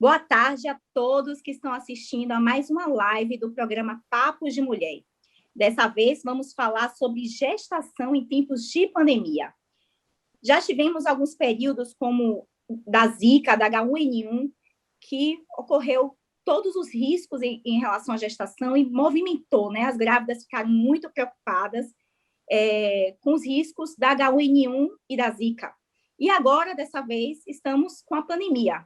Boa tarde a todos que estão assistindo a mais uma live do programa Papos de Mulher. Dessa vez, vamos falar sobre gestação em tempos de pandemia. Já tivemos alguns períodos, como da Zika, da H1N1, que ocorreu todos os riscos em relação à gestação e movimentou, né? As grávidas ficaram muito preocupadas com os riscos da H1N1 e da Zika. E agora, dessa vez, estamos com a pandemia.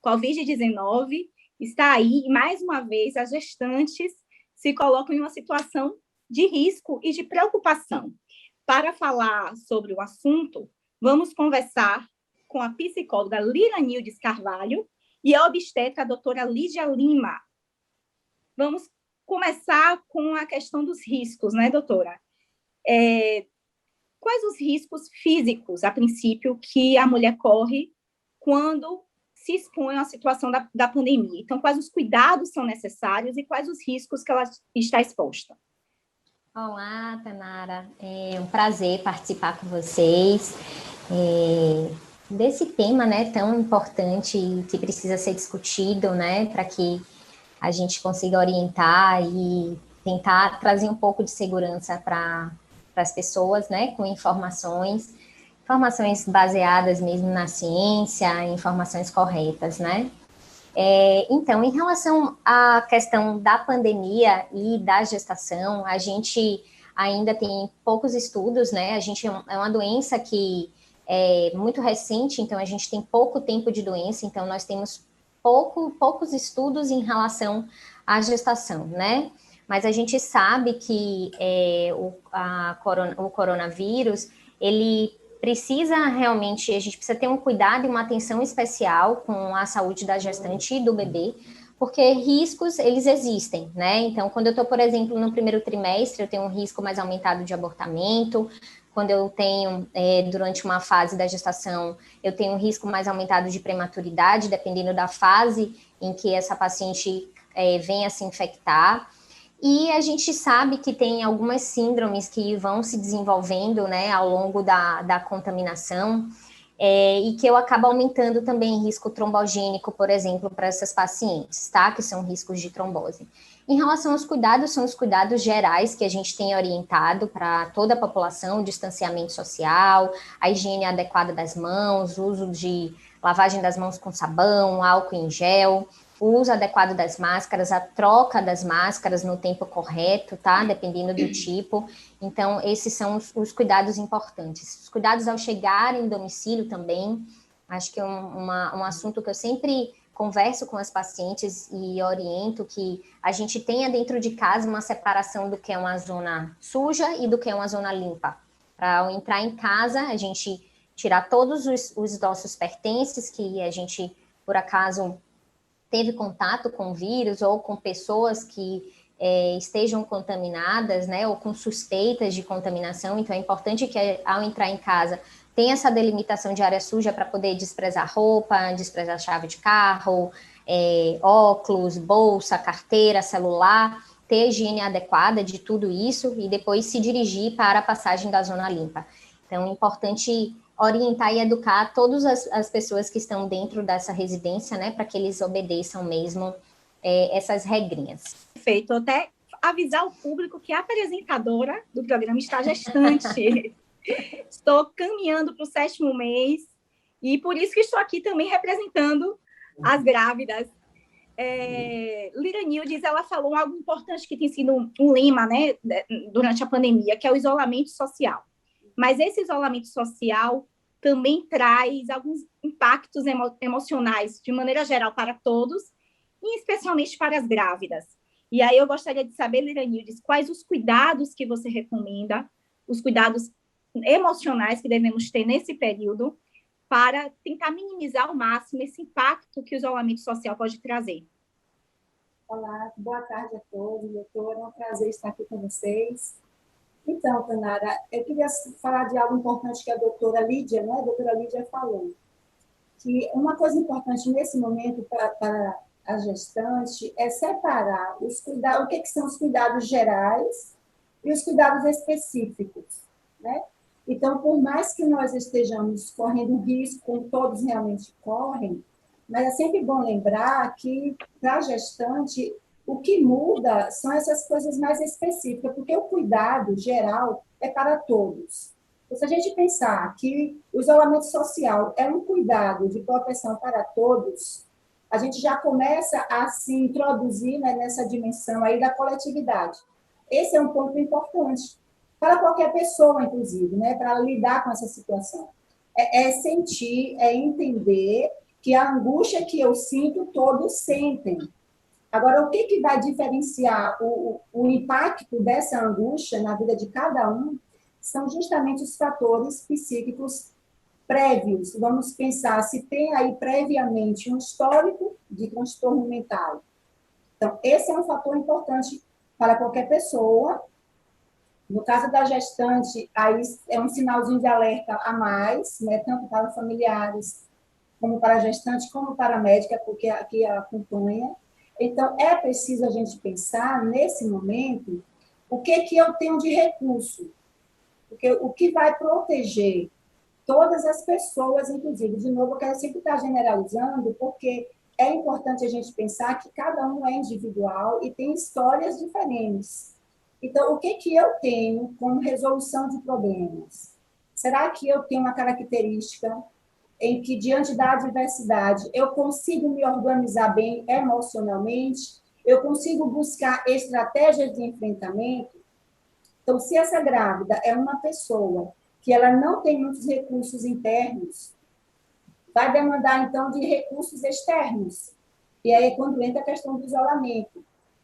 Covid-19 está aí e, mais uma vez, as gestantes se colocam em uma situação de risco e de preocupação. Para falar sobre o assunto, vamos conversar com a psicóloga Liranildes Carvalho e a obstetra a doutora Lídia Lima. Vamos começar com a questão dos riscos, né, doutora? Quais os riscos físicos, a princípio, que a mulher corre quando se expõe à situação da pandemia? Então, quais os cuidados são necessários e quais os riscos que ela está exposta? Olá, Tanara. É um prazer participar com vocês desse tema, né, tão importante que precisa ser discutido, né, para que a gente consiga orientar e tentar trazer um pouco de segurança para as pessoas, né, com informações baseadas mesmo na ciência, informações corretas, né? Então, em relação à questão da pandemia e da gestação, a gente ainda tem poucos estudos, né? A gente é uma doença que é muito recente, então a gente tem pouco tempo de doença, então nós temos poucos estudos em relação à gestação, né? Mas a gente sabe que o coronavírus, ele precisa realmente, a gente precisa ter um cuidado e uma atenção especial com a saúde da gestante e do bebê, porque riscos, eles existem, né? Então, quando eu estou, por exemplo, no primeiro trimestre, eu tenho um risco mais aumentado de abortamento. Quando eu tenho, durante uma fase da gestação, eu tenho um risco mais aumentado de prematuridade, dependendo da fase em que essa paciente venha a se infectar. E a gente sabe que tem algumas síndromes que vão se desenvolvendo, né, ao longo da contaminação, e que eu acabo aumentando também risco trombogênico, por exemplo, para essas pacientes, tá? Que são riscos de trombose. Em relação aos cuidados, são os cuidados gerais que a gente tem orientado para toda a população: distanciamento social, a higiene adequada das mãos, uso de lavagem das mãos com sabão, álcool em gel, o uso adequado das máscaras, a troca das máscaras no tempo correto, tá? Dependendo do tipo. Então, esses são os cuidados importantes. Os cuidados ao chegar em domicílio também, acho que é um assunto que eu sempre converso com as pacientes e oriento que a gente tenha dentro de casa uma separação do que é uma zona suja e do que é uma zona limpa. Para ao entrar em casa, a gente tirar todos os nossos pertences que a gente, por acaso, teve contato com o vírus ou com pessoas que estejam contaminadas, né, ou com suspeitas de contaminação. Então, é importante que, ao entrar em casa, tenha essa delimitação de área suja para poder desprezar roupa, desprezar chave de carro, óculos, bolsa, carteira, celular, ter a higiene adequada de tudo isso e depois se dirigir para a passagem da zona limpa. Então, é importante orientar e educar todas as pessoas que estão dentro dessa residência, né, para que eles obedeçam mesmo essas regrinhas. Perfeito. Até avisar o público que a apresentadora do programa está gestante. Estou caminhando para o 7º mês e por isso que estou aqui também representando as grávidas. Liranildes, ela falou algo importante que tem sido um lema, né, durante a pandemia, que é o isolamento social. Mas esse isolamento social também traz alguns impactos emocionais, de maneira geral, para todos, e especialmente para as grávidas. E aí eu gostaria de saber, Liranildes, quais os cuidados que você recomenda, os cuidados emocionais que devemos ter nesse período, para tentar minimizar ao máximo esse impacto que o isolamento social pode trazer. Olá, boa tarde a todos, doutora, é um prazer estar aqui com vocês. Então, Tanara, eu queria falar de algo importante que a doutora Lídia, né? A doutora Lídia falou, que uma coisa importante nesse momento para a gestante é separar os cuidados, o que são os cuidados gerais e os cuidados específicos, né? Então, por mais que nós estejamos correndo risco, como todos realmente correm, Mas é sempre bom lembrar que, para a gestante, o que muda são essas coisas mais específicas, porque o cuidado geral é para todos. Então, se a gente pensar que o isolamento social é um cuidado de proteção para todos, a gente já começa a se introduzir, né, nessa dimensão aí da coletividade. Esse é um ponto importante para qualquer pessoa, inclusive, né, para lidar com essa situação. É sentir, é entender que a angústia que eu sinto, todos sentem. Agora, o que vai diferenciar o impacto dessa angústia na vida de cada um são justamente os fatores psíquicos prévios. Vamos pensar se tem aí previamente um histórico de transtorno mental. Então, esse é um fator importante para qualquer pessoa. No caso da gestante, aí é um sinalzinho de alerta a mais, né, tanto para familiares, como para a gestante, como para a médica, porque aqui a acompanha. Então, é preciso a gente pensar, nesse momento, o que eu tenho de recurso, porque o que vai proteger todas as pessoas, inclusive, de novo, eu quero sempre estar generalizando, porque é importante a gente pensar que cada um é individual e tem histórias diferentes. Então, o que eu tenho como resolução de problemas? Será que eu tenho uma característica em que, diante da adversidade, eu consigo me organizar bem emocionalmente? Eu consigo buscar estratégias de enfrentamento? Então, se essa grávida é uma pessoa que ela não tem muitos recursos internos, vai demandar, então, de recursos externos. E aí é quando entra a questão do isolamento.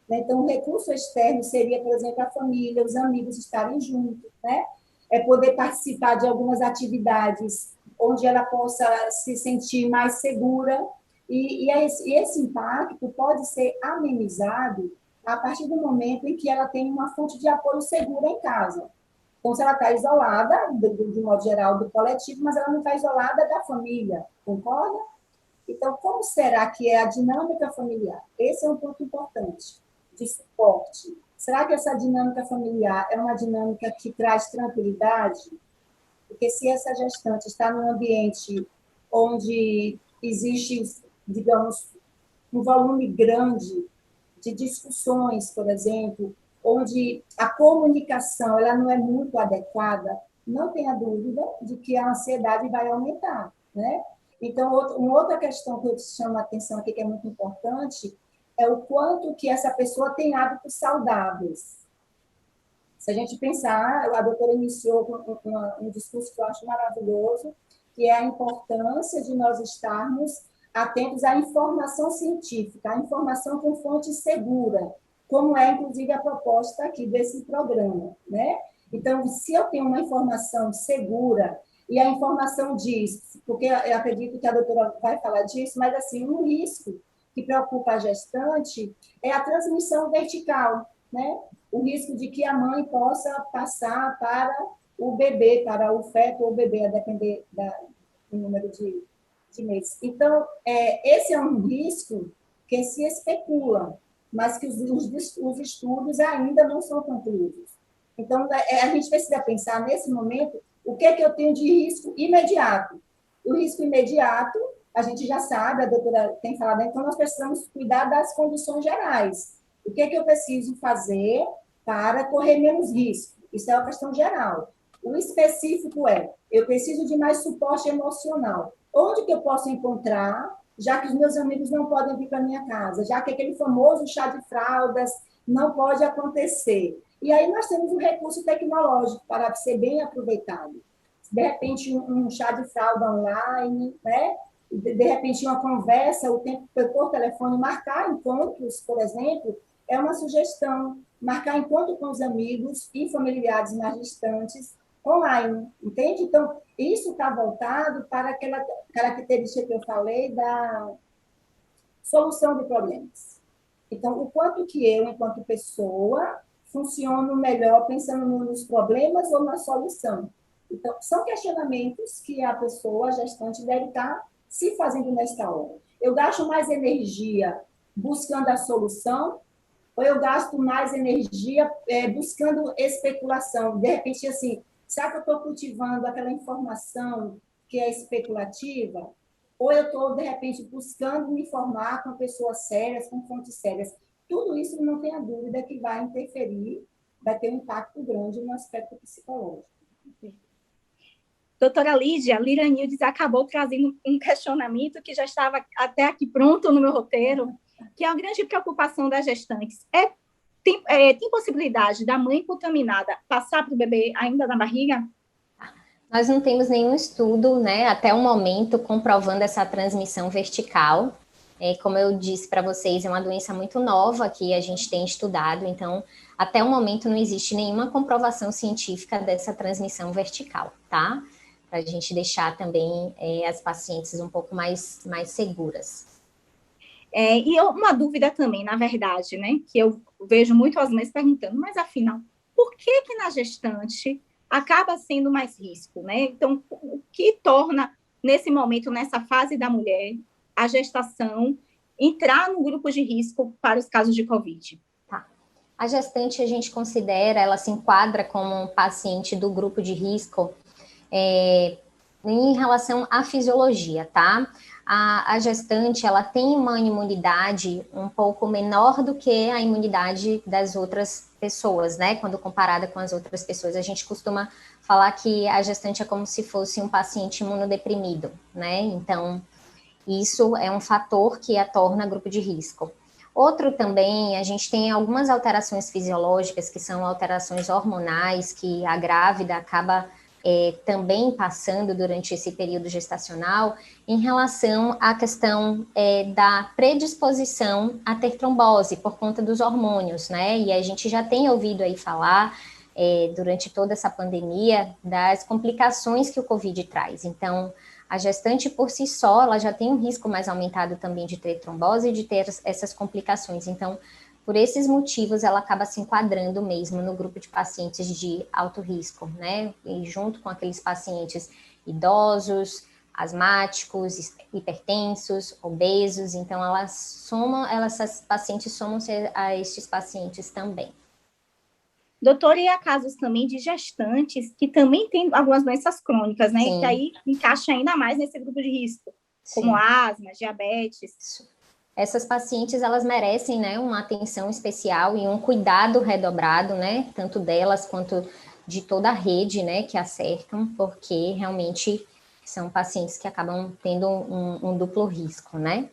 Então, o recurso externo seria, por exemplo, a família, os amigos estarem juntos, né? É poder participar de algumas atividades onde ela possa se sentir mais segura. E esse impacto pode ser amenizado a partir do momento em que ela tem uma fonte de apoio segura em casa. Então, se ela está isolada, de modo geral, do coletivo, mas ela não está isolada da família, concorda? Então, como será que é a dinâmica familiar? Esse é um ponto importante, de suporte. Será que essa dinâmica familiar é uma dinâmica que traz tranquilidade? Porque se essa gestante está num ambiente onde existe, digamos, um volume grande de discussões, por exemplo, onde a comunicação ela não é muito adequada, não tenha dúvida de que a ansiedade vai aumentar, né? Então, uma outra questão que eu te chamo a atenção aqui, que é muito importante, é o quanto que essa pessoa tem hábitos saudáveis. Se a gente pensar, a doutora iniciou um discurso que eu acho maravilhoso, que é a importância de nós estarmos atentos à informação científica, à informação com fonte segura, como é, inclusive, a proposta aqui desse programa, né? Então, se eu tenho uma informação segura, e a informação diz, porque eu acredito que a doutora vai falar disso, mas, assim, um risco que preocupa a gestante é a transmissão vertical, né? O risco de que a mãe possa passar para o bebê, para o feto ou o bebê, a depender do número de meses. Então, esse é um risco que se especula, mas que os estudos ainda não são concluídos. Então, a gente precisa pensar, nesse momento, o que eu tenho de risco imediato. O risco imediato, a gente já sabe, a doutora tem falado, então nós precisamos cuidar das condições gerais. O que eu preciso fazer para correr menos risco? Isso é uma questão geral. O específico eu preciso de mais suporte emocional. Onde que eu posso encontrar, já que os meus amigos não podem vir para a minha casa, já que aquele famoso chá de fraldas não pode acontecer? E aí nós temos um recurso tecnológico para ser bem aproveitado. De repente, um chá de fralda online, né? De repente, uma conversa, o tempo por telefone, marcar encontros, por exemplo, é uma sugestão. Marcar encontro com os amigos e familiares mais distantes, online, entende? Então, isso está voltado para aquela característica que eu falei da solução de problemas. Então, o quanto que eu, enquanto pessoa, funciono melhor pensando nos problemas ou na solução. Então, são questionamentos que a pessoa, a gestante, deve estar se fazendo nesta hora. Eu gasto mais energia buscando a solução ou eu gasto mais energia buscando especulação? De repente, assim, será que eu estou cultivando aquela informação que é especulativa? ou eu estou, de repente, buscando me informar com pessoas sérias, com fontes sérias. Tudo isso, não tenha dúvida que vai interferir, vai ter um impacto grande no aspecto psicológico. Doutora Lídia, Lira Nildes acabou trazendo um questionamento que já estava até aqui pronto no meu roteiro, que é a grande preocupação das gestantes. Tem possibilidade da mãe contaminada passar para o bebê ainda na barriga? Nós não temos nenhum estudo, né, até o momento, comprovando essa transmissão vertical. Como eu disse para vocês, é uma doença muito nova que a gente tem estudado, então, até o momento não existe nenhuma comprovação científica dessa transmissão vertical, tá? Para a gente deixar também as pacientes um pouco mais seguras. E uma dúvida também, na verdade, né, que eu vejo muito as mães perguntando, mas afinal, por que que na gestante acaba sendo mais risco, né? Então, o que torna, nesse momento, nessa fase da mulher, a gestação entrar no grupo de risco para os casos de COVID? Tá. A gestante, a gente considera, ela se enquadra como um paciente do grupo de risco em relação à fisiologia, tá? A gestante, ela tem uma imunidade um pouco menor do que a imunidade das outras pessoas, né? Quando comparada com as outras pessoas. A gente costuma falar que a gestante é como se fosse um paciente imunodeprimido, né? Então, isso é um fator que a torna grupo de risco. Outro também, a gente tem algumas alterações fisiológicas, que são alterações hormonais, que a grávida acaba também passando durante esse período gestacional, em relação à questão da predisposição a ter trombose por conta dos hormônios, né? E a gente já tem ouvido aí falar, durante toda essa pandemia, das complicações que o Covid traz. Então, a gestante por si só, ela já tem um risco mais aumentado também de ter trombose e de ter essas complicações. Então, por esses motivos, ela acaba se enquadrando mesmo no grupo de pacientes de alto risco, né? E junto com aqueles pacientes idosos, asmáticos, hipertensos, obesos. Então, essas pacientes somam-se a estes pacientes também. Doutora, e há casos também de gestantes que também têm algumas doenças crônicas, né? Sim. Que aí encaixa ainda mais nesse grupo de risco, como Sim. asma, diabetes. Essas pacientes, elas merecem, né, uma atenção especial e um cuidado redobrado, né, tanto delas quanto de toda a rede, né, que a cercam, porque realmente são pacientes que acabam tendo um duplo risco, né.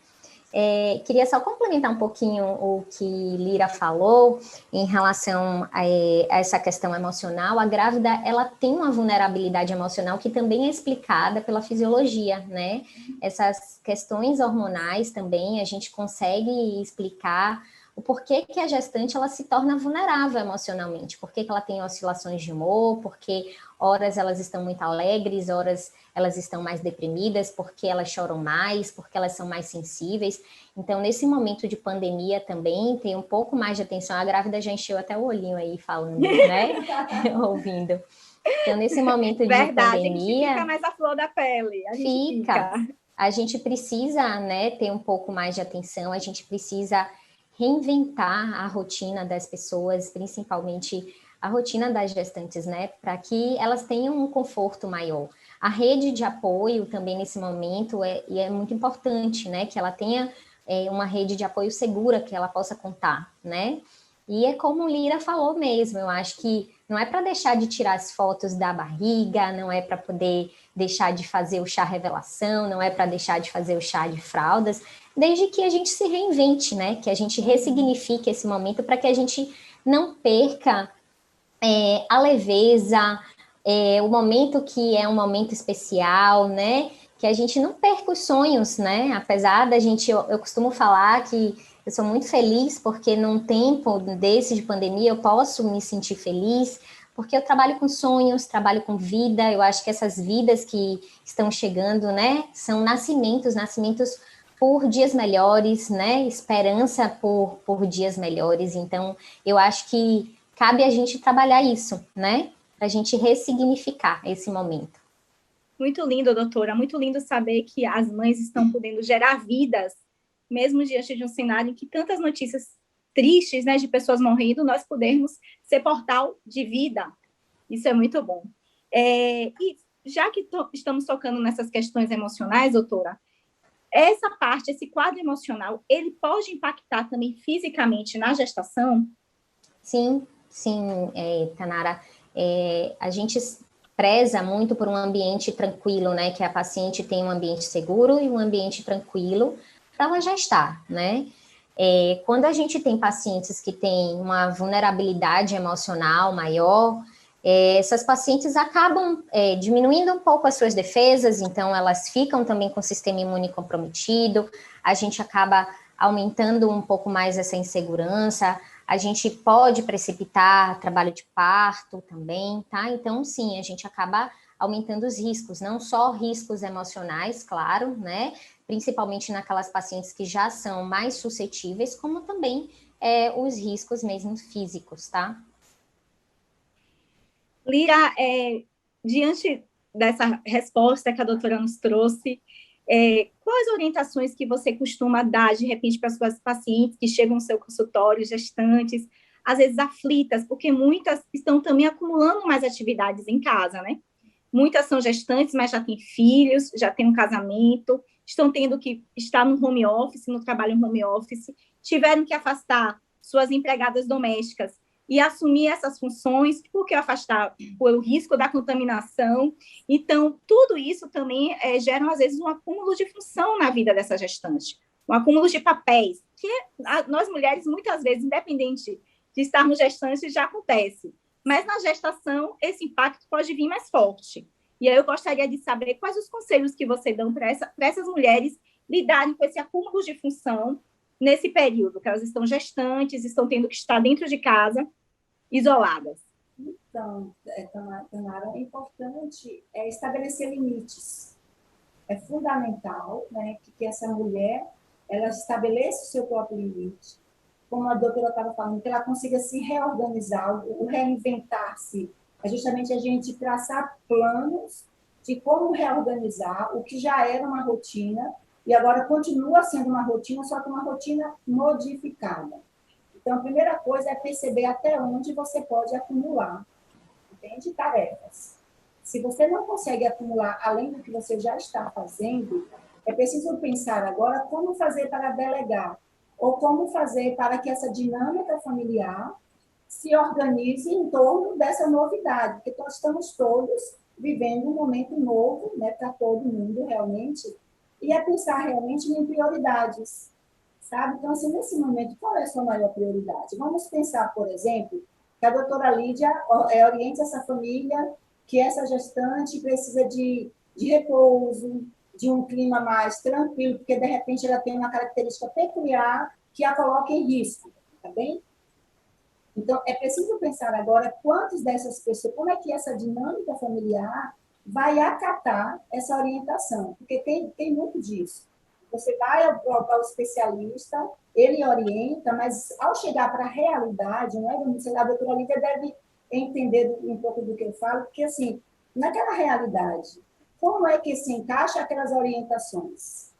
Queria só complementar um pouquinho o que Lira falou em relação a essa questão emocional. A grávida, ela tem uma vulnerabilidade emocional que também é explicada pela fisiologia, né? Essas questões hormonais também a gente consegue explicar o porquê que a gestante ela se torna vulnerável emocionalmente, por que ela tem oscilações de humor, porque horas elas estão muito alegres, horas elas estão mais deprimidas, porque elas choram mais, porque elas são mais sensíveis. Então, nesse momento de pandemia também, tem um pouco mais de atenção. A grávida já encheu até o olhinho aí falando, né? Ouvindo. Então, nesse momento de Verdade, pandemia... a gente fica mais à flor da pele. A gente precisa, né, ter um pouco mais de atenção, a gente precisa reinventar a rotina das pessoas, principalmente a rotina das gestantes, né, para que elas tenham um conforto maior. A rede de apoio também nesse momento é muito importante, né, que ela tenha uma rede de apoio segura que ela possa contar, né. E é como Lira falou mesmo, eu acho que não é para deixar de tirar as fotos da barriga, não é para poder deixar de fazer o chá revelação, não é para deixar de fazer o chá de fraldas, desde que a gente se reinvente, né? Que a gente ressignifique esse momento para que a gente não perca a leveza, o momento que é um momento especial, né? Que a gente não perca os sonhos, né? Apesar da gente, eu costumo falar que eu sou muito feliz porque num tempo desse de pandemia eu posso me sentir feliz, porque eu trabalho com sonhos, trabalho com vida, eu acho que essas vidas que estão chegando, né, são nascimentos por dias melhores, né, esperança por dias melhores, então eu acho que cabe a gente trabalhar isso, né, para a gente ressignificar esse momento. Muito lindo, doutora, muito lindo saber que as mães estão podendo gerar vidas, mesmo diante de um cenário em que tantas notícias tristes, né, de pessoas morrendo, nós podermos ser portal de vida. Isso é muito bom. E já que estamos tocando nessas questões emocionais, doutora, essa parte, esse quadro emocional, ele pode impactar também fisicamente na gestação? Sim, sim, Tanara. A gente preza muito por um ambiente tranquilo, né? Que a paciente tenha um ambiente seguro e um ambiente tranquilo para ela gestar, né? Quando a gente tem pacientes que têm uma vulnerabilidade emocional maior, essas pacientes acabam diminuindo um pouco as suas defesas, então elas ficam também com o sistema imune comprometido, a gente acaba aumentando um pouco mais essa insegurança, a gente pode precipitar trabalho de parto também, tá? Então, sim, a gente acaba aumentando os riscos, não só riscos emocionais, claro, né? Principalmente naquelas pacientes que já são mais suscetíveis, como também os riscos mesmo físicos, tá? Lira, diante dessa resposta que a doutora nos trouxe, quais orientações que você costuma dar, de repente, para as suas pacientes que chegam no seu consultório, gestantes, às vezes aflitas, porque muitas estão também acumulando mais atividades em casa, né? Muitas são gestantes, mas já têm filhos, já têm um casamento, estão tendo que estar no home office, no trabalho home office, tiveram que afastar suas empregadas domésticas e assumir essas funções, porque afastar o risco da contaminação. Então, tudo isso também gera, às vezes, um acúmulo de função na vida dessa gestante, um acúmulo de papéis, que nós mulheres, muitas vezes, independente de estarmos gestantes, já acontece. Mas na gestação, esse impacto pode vir mais forte. E aí eu gostaria de saber quais os conselhos que você dão para essas mulheres lidarem com esse acúmulo de função nesse período, que elas estão gestantes, estão tendo que estar dentro de casa, isoladas. Então, Tamara, é importante estabelecer limites. É fundamental, né, que essa mulher ela estabeleça o seu próprio limite, como a doutora estava falando, que ela consiga se reorganizar, o reinventar-se. É justamente a gente traçar planos de como reorganizar o que já era uma rotina e agora continua sendo uma rotina, só que uma rotina modificada. Então, a primeira coisa é perceber até onde você pode acumular, entende? Tarefas. Se você não consegue acumular além do que você já está fazendo, é preciso pensar agora como fazer para delegar, ou como fazer para que essa dinâmica familiar se organize em torno dessa novidade, porque nós estamos todos vivendo um momento novo, né, para todo mundo realmente, e é pensar realmente em prioridades, sabe? Então, assim, nesse momento, qual é a sua maior prioridade? Vamos pensar, por exemplo, que a doutora Lídia oriente essa família, que essa gestante precisa de repouso, de um clima mais tranquilo, porque, de repente, ela tem uma característica peculiar que a coloca em risco, tá bem? Então, é preciso pensar agora quantas dessas pessoas, como é que essa dinâmica familiar vai acatar essa orientação, porque tem muito disso. Você vai ao especialista, ele orienta, mas ao chegar para a realidade, não é? A doutora Lívia deve entender um pouco do que eu falo, porque, assim, naquela realidade, como é que se encaixa aquelas orientações?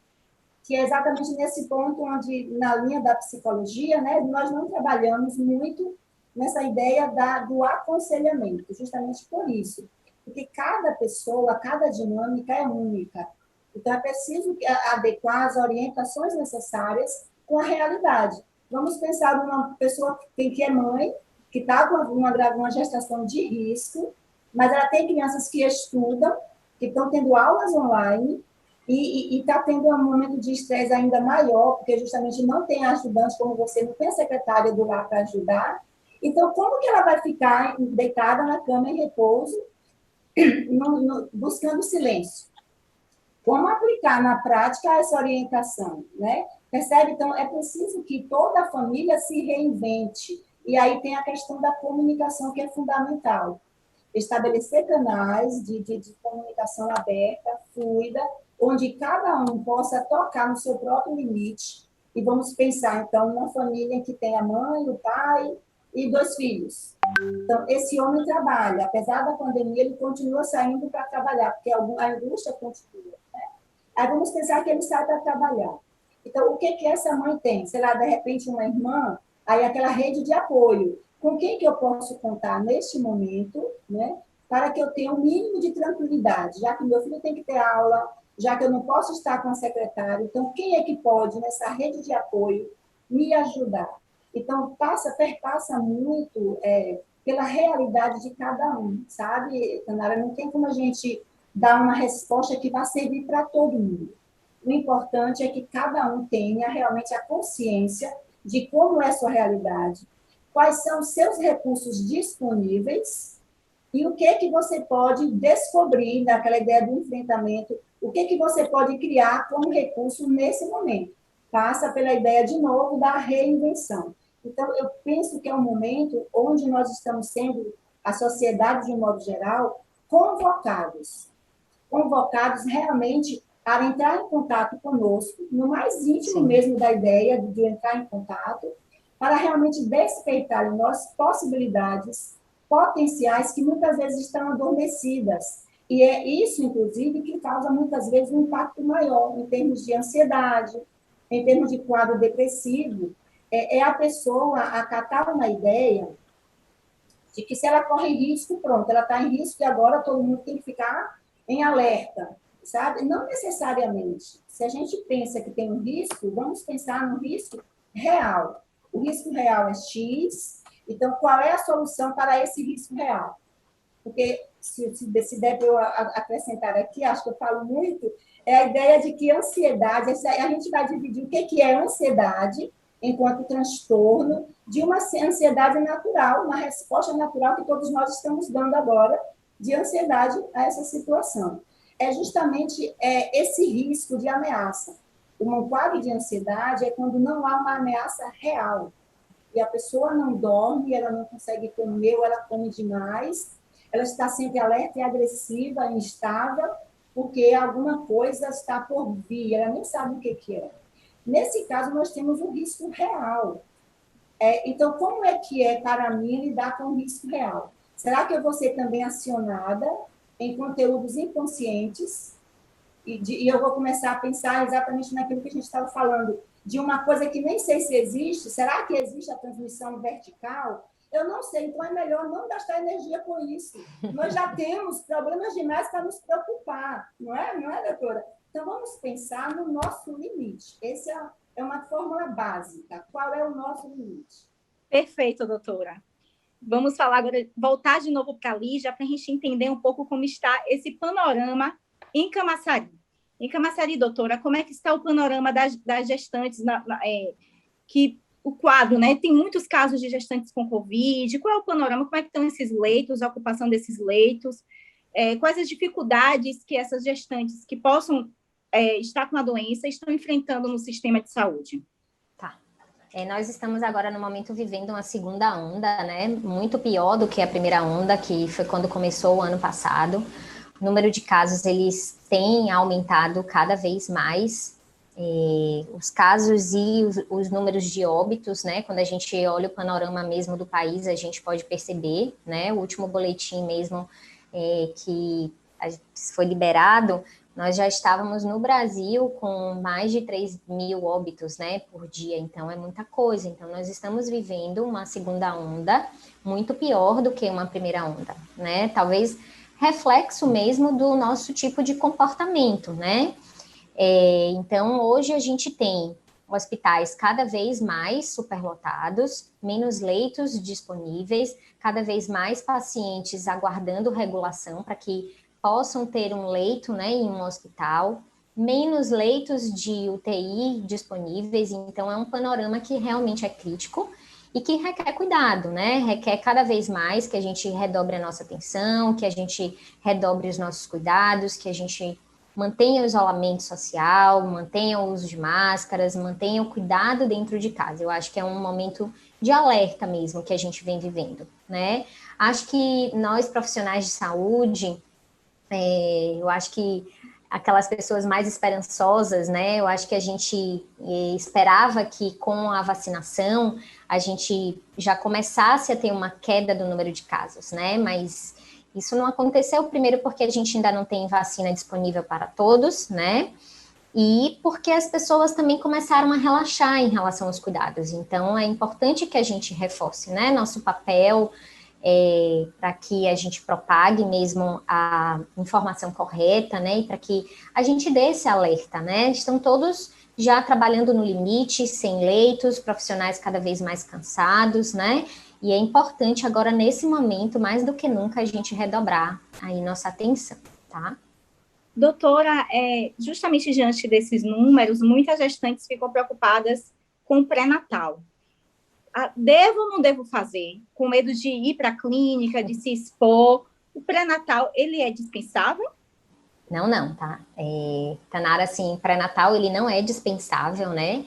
Que é exatamente nesse ponto onde, na linha da psicologia, né, nós não trabalhamos muito nessa ideia do aconselhamento, justamente por isso. Porque cada pessoa, cada dinâmica é única. Então, é preciso adequar as orientações necessárias com a realidade. Vamos pensar numa pessoa que é mãe, que está com uma gestação de risco, mas ela tem crianças que estudam, que estão tendo aulas online, e está tendo um momento de estresse ainda maior, porque justamente não tem ajudante como você, não tem a secretária do lar para ajudar. Então, como que ela vai ficar deitada na cama em repouso, buscando silêncio? Como aplicar na prática essa orientação, né? Percebe? Então, é preciso que toda a família se reinvente. E aí tem a questão da comunicação, que é fundamental. Estabelecer canais de comunicação aberta, fluida, onde cada um possa tocar no seu próprio limite. E vamos pensar, então, numa família que tem a mãe, o pai e 2 filhos. Então, esse homem trabalha. Apesar da pandemia, ele continua saindo para trabalhar, porque a indústria continua. Né? Aí vamos pensar que ele sai para trabalhar. Então, o que essa mãe tem? Sei lá, de repente, uma irmã, aí aquela rede de apoio. Com quem que eu posso contar neste momento, né, para que eu tenha um mínimo de tranquilidade, já que meu filho tem que ter aula, já que eu não posso estar com a secretária, então quem é que pode, nessa rede de apoio, me ajudar? Então, perpassa muito pela realidade de cada um, sabe, Tanara? Não tem como a gente dar uma resposta que vá servir para todo mundo. O importante é que cada um tenha realmente a consciência de como é a sua realidade, quais são os seus recursos disponíveis e o que você pode descobrir naquela ideia do enfrentamento, o que você pode criar como recurso nesse momento. Passa pela ideia, de novo, da reinvenção. Então, eu penso que é um momento onde nós estamos sendo, a sociedade, de um modo geral, convocados realmente a entrar em contato conosco, no mais íntimo Sim. mesmo da ideia de entrar em contato, para realmente despertar em nós possibilidades potenciais que muitas vezes estão adormecidas. E é isso, inclusive, que causa muitas vezes um impacto maior em termos de ansiedade, em termos de quadro depressivo. É a pessoa acatar uma ideia de que se ela corre risco, pronto, ela está em risco e agora todo mundo tem que ficar em alerta, sabe? Não necessariamente. Se a gente pensa que tem um risco, vamos pensar no risco real. O risco real é X, então qual é a solução para esse risco real? Porque, se der para eu acrescentar aqui, acho que eu falo muito, é a ideia de que ansiedade, a gente vai dividir o que é ansiedade enquanto transtorno de uma ansiedade natural, uma resposta natural que todos nós estamos dando agora de ansiedade a essa situação. É justamente esse risco de ameaça. Um quadro de ansiedade é quando não há uma ameaça real. E a pessoa não dorme, ela não consegue comer, ou ela come demais, ela está sempre alerta e agressiva, instável, porque alguma coisa está por vir, ela nem sabe o que é. Nesse caso, nós temos um risco real. Então, como é que é para mim lidar com o risco real? Será que eu vou ser também acionada em conteúdos inconscientes? E eu vou começar a pensar exatamente naquilo que a gente estava falando, de uma coisa que nem sei se existe. Será que existe a transmissão vertical? Eu não sei, então é melhor não gastar energia com isso. Nós já temos problemas demais para nos preocupar, não é, doutora? Então, vamos pensar no nosso limite. Essa é uma fórmula básica. Qual é o nosso limite? Perfeito, doutora. Vamos falar agora, voltar de novo para a Lígia, para a gente entender um pouco como está esse panorama em Camaçari. Em Camaçari, doutora, como é que está o panorama das gestantes, que o quadro, né? Tem muitos casos de gestantes com Covid. Qual é o panorama? Como é que estão esses leitos, a ocupação desses leitos? Quais as dificuldades que essas gestantes que possam estar com a doença estão enfrentando no sistema de saúde? Tá. Nós estamos agora, no momento, vivendo uma segunda onda, né? Muito pior do que a primeira onda, que foi quando começou o ano passado. O número de casos, eles têm aumentado cada vez mais. Os casos e os números de óbitos, né? Quando a gente olha o panorama mesmo do país, a gente pode perceber, né? O último boletim mesmo que foi liberado, nós já estávamos no Brasil com mais de 3.000 óbitos, né, por dia, então é muita coisa. Então, nós estamos vivendo uma segunda onda muito pior do que uma primeira onda, né? Talvez reflexo mesmo do nosso tipo de comportamento, né? Então, hoje a gente tem hospitais cada vez mais superlotados, menos leitos disponíveis, cada vez mais pacientes aguardando regulação para que possam ter um leito, né, em um hospital, menos leitos de UTI disponíveis. Então, é um panorama que realmente é crítico e que requer cuidado, né? Requer cada vez mais que a gente redobre a nossa atenção, que a gente redobre os nossos cuidados, que a gente mantenha o isolamento social, mantenha o uso de máscaras, mantenha o cuidado dentro de casa. Eu acho que é um momento de alerta mesmo que a gente vem vivendo, né? Acho que nós, profissionais de saúde, eu acho que aquelas pessoas mais esperançosas, né? Eu acho que a gente esperava que com a vacinação a gente já começasse a ter uma queda do número de casos, né? Mas isso não aconteceu, primeiro porque a gente ainda não tem vacina disponível para todos, né? E porque as pessoas também começaram a relaxar em relação aos cuidados. Então, é importante que a gente reforce, né? Nosso papel para que a gente propague mesmo a informação correta, né, e para que a gente dê esse alerta, né, estão todos já trabalhando no limite, sem leitos, profissionais cada vez mais cansados, né, e é importante agora, nesse momento, mais do que nunca, a gente redobrar aí nossa atenção, tá? Doutora, justamente diante desses números, muitas gestantes ficam preocupadas com o pré-natal. Devo ou não devo fazer? Com medo de ir para a clínica, de se expor? O pré-natal, ele é dispensável? Não, tá? Tanara, assim, pré-natal, ele não é dispensável, né?